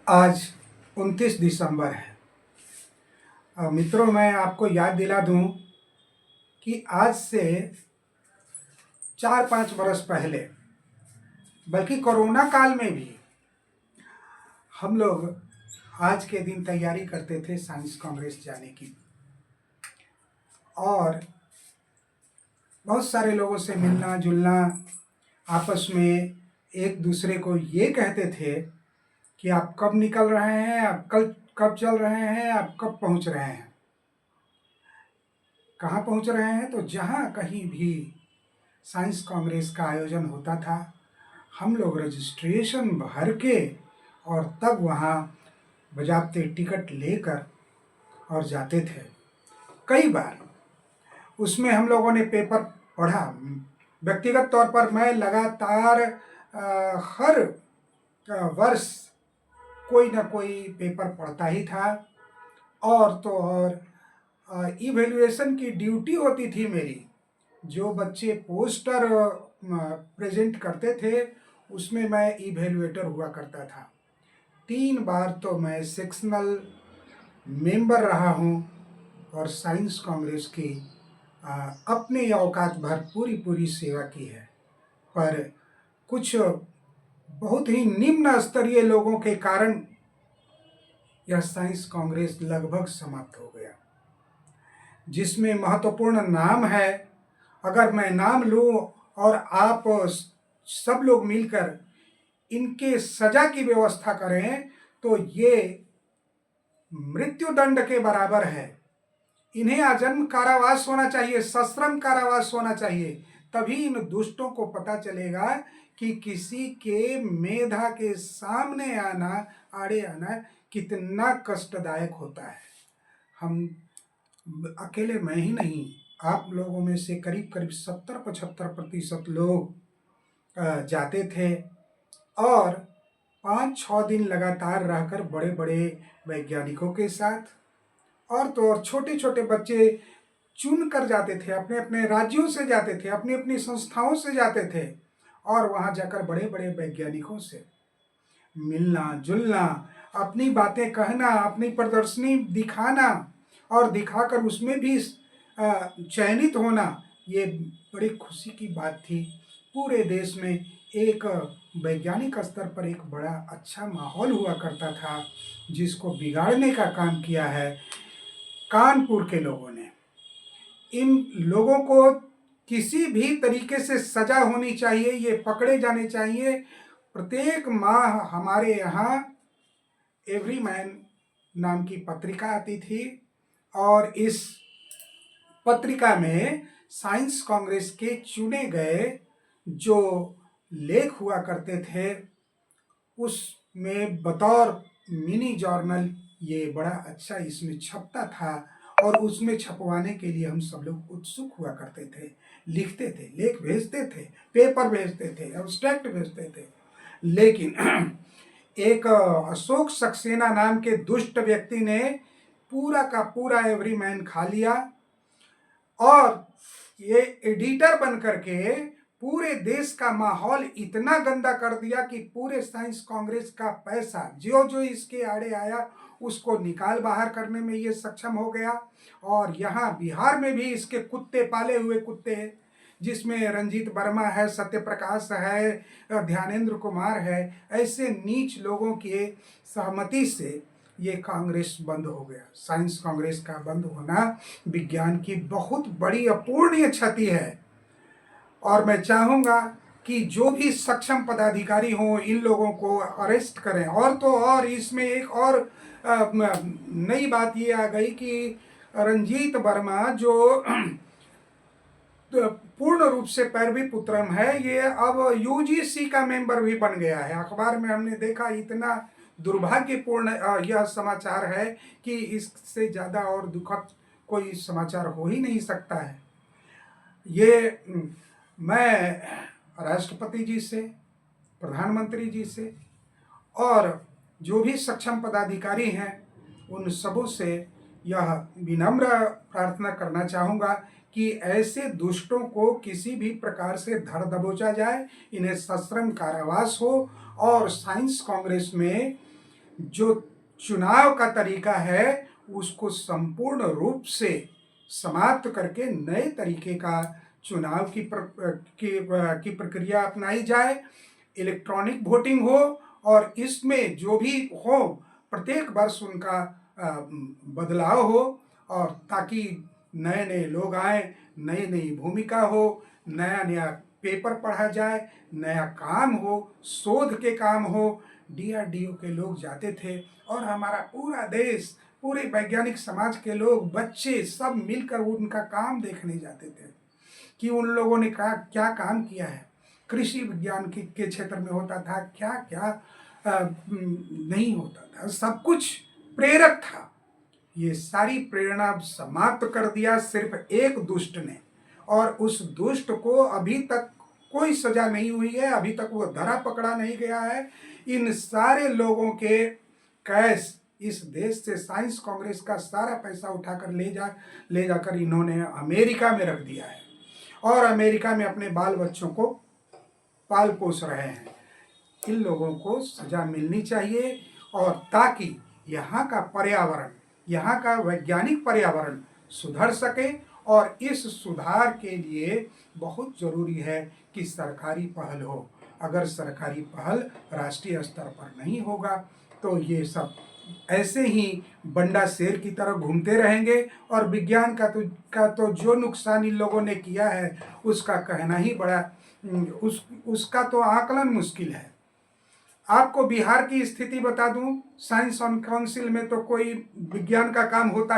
आज 29 दिसंबर है। मित्रों, मैं आपको याद दिला दूं कि आज से 4-5 बरस पहले, बल्कि कोरोना काल में भी हम लोग आज के दिन तैयारी करते थे साइंस कांग्रेस जाने की, और बहुत सारे लोगों से मिलना जुलना, आपस में एक दूसरे को ये कहते थे कि आप कब निकल रहे हैं, आप कल कब चल रहे हैं, आप कब पहुंच रहे हैं। कहाँ पहुंच रहे हैं? तो जहाँ कहीं भी साइंस कांग्रेस का आयोजन होता था, हम लोग रजिस्ट्रेशन भर के और तब वहाँ बजाते टिकट लेकर और जाते थे। कई बार उसमें हम लोगों ने पेपर पढ़ा। व्यक्तिगत तौर पर मैं लगातार हर वर्ष कोई ना कोई पेपर पढ़ता ही था। और तो और इवैल्यूएशन की ड्यूटी होती थी मेरी। जो बच्चे पोस्टर प्रेजेंट करते थे, उसमें मैं इवैल्यूएटर हुआ करता था। 3 बार तो मैं सेक्शनल मेंबर रहा हूँ और साइंस कांग्रेस की अपने औकात भर पूरी सेवा की है। पर कुछ बहुत ही निम्न स्तरीय लोगों के कारण यह साइंस कांग्रेस लगभग समाप्त हो गया। जिसमें महत्वपूर्ण नाम है, अगर मैं नाम लूं और आप सब लोग मिलकर इनके सजा की व्यवस्था करें तो ये मृत्युदंड के बराबर है। इन्हें आजन्म कारावास होना चाहिए, सश्रम कारावास होना चाहिए। तभी इन दुष्टों को पता चलेगा कि किसी के मेधा के सामने आना, आड़े आना कितना कष्टदायक होता है। हम अकेले, मैं ही नहीं, आप लोगों में से करीब करीब 70-75% लोग जाते थे और 5-6 दिन लगातार रहकर बड़े बड़े वैज्ञानिकों के साथ, और तो और छोटे छोटे बच्चे चुन कर जाते थे, अपने अपने राज्यों से जाते थे, अपनी अपनी संस्थाओं से जाते थे, और वहाँ जाकर बड़े बड़े वैज्ञानिकों से मिलना जुलना, अपनी बातें कहना, अपनी प्रदर्शनी दिखाना और दिखाकर उसमें भी चयनित होना, ये बड़ी खुशी की बात थी। पूरे देश में एक वैज्ञानिक स्तर पर एक बड़ा अच्छा माहौल हुआ करता था, जिसको बिगाड़ने का काम किया है कानपुर के लोगों ने। इन लोगों को किसी भी तरीके से सजा होनी चाहिए, ये पकड़े जाने चाहिए। प्रत्येक माह हमारे यहाँ एवरी मैन नाम की पत्रिका आती थी, और इस पत्रिका में साइंस कांग्रेस के चुने गए जो लेख हुआ करते थे, उसमें बतौर मिनी जर्नल ये बड़ा अच्छा इसमें छपता था, और उसमें छपवाने के लिए हम सब लोग उत्सुक हुआ करते थे, लिखते थे, लेख भेजते थे, पेपर भेजते थे, एब्स्ट्रैक्ट भेजते थे। लेकिन एक अशोक सक्सेना नाम के दुष्ट व्यक्ति ने पूरा का पूरा एवरी मैन खा लिया, और ये एडिटर बन करके पूरे देश का माहौल इतना गंदा कर दिया कि पूरे साइंस कांग्रेस का पैसा जो जो इसके आड़े आया उसको निकाल बाहर करने में ये सक्षम हो गया। और यहाँ बिहार में भी इसके कुत्ते, पाले हुए कुत्ते, जिसमें रंजीत वर्मा है, सत्यप्रकाश है, ध्यानेंद्र कुमार है, ऐसे नीच लोगों की सहमति से ये कांग्रेस बंद हो गया। साइंस कांग्रेस का बंद होना विज्ञान की बहुत बड़ी अपूर्णीय क्षति है, और मैं चाहूँगा कि जो भी सक्षम पदाधिकारी हों इन लोगों को अरेस्ट करें। और तो और इसमें एक और नई बात ये आ गई कि रंजीत वर्मा जो पूर्ण रूप से पैरवी पुत्रम है, ये अब यूजीसी का मेंबर भी बन गया है। अखबार में हमने देखा, इतना दुर्भाग्यपूर्ण यह समाचार है कि इससे ज़्यादा और दुखद कोई समाचार हो ही नहीं सकता है। ये मैं राष्ट्रपति जी से, प्रधानमंत्री जी से और जो भी सक्षम पदाधिकारी हैं उन सबों से यह विनम्र प्रार्थना करना चाहूँगा कि ऐसे दुष्टों को किसी भी प्रकार से धर दबोचा जाए, इन्हें सश्रम कारावास हो, और साइंस कांग्रेस में जो चुनाव का तरीका है उसको संपूर्ण रूप से समाप्त करके नए तरीके का चुनाव की प्रक्रिया अपनाई जाए। इलेक्ट्रॉनिक वोटिंग हो और इसमें जो भी हो प्रत्येक वर्ष उनका बदलाव हो, और ताकि नए नए लोग आए, नई नई भूमिका हो, नया नया पेपर पढ़ा जाए, नया काम हो, शोध के काम हो। डीआरडीओ के लोग जाते थे और हमारा पूरा देश, पूरे वैज्ञानिक समाज के लोग, बच्चे सब मिलकर उनका काम देखने जाते थे कि उन लोगों ने क्या काम किया है। कृषि विज्ञान के क्षेत्र में होता था, क्या क्या नहीं होता था, सब कुछ प्रेरक था। ये सारी प्रेरणा समाप्त कर दिया सिर्फ एक दुष्ट ने, और उस दुष्ट को अभी तक कोई सजा नहीं हुई है, अभी तक वो धरा पकड़ा नहीं गया है। इन सारे लोगों के कैश इस देश से साइंस कांग्रेस का सारा पैसा उठाकर ले जाकर इन्होंने अमेरिका में रख दिया है, और अमेरिका में अपने बाल बच्चों को पाल पोस रहे हैं। इन लोगों को सजा मिलनी चाहिए, और ताकि यहाँ का पर्यावरण, यहाँ का वैज्ञानिक पर्यावरण सुधर सके। और इस सुधार के लिए बहुत ज़रूरी है कि सरकारी पहल हो। अगर सरकारी पहल राष्ट्रीय स्तर पर नहीं होगा तो ये सब ऐसे ही बंडा शेर की तरह घूमते रहेंगे, और विज्ञान का तो जो नुकसान इन लोगों ने किया है उसका कहना ही बड़ा, उसका तो आकलन मुश्किल है। आपको बिहार की स्थिति बता दूं, साइंस ऑन काउंसिल में तो कोई विज्ञान का काम होता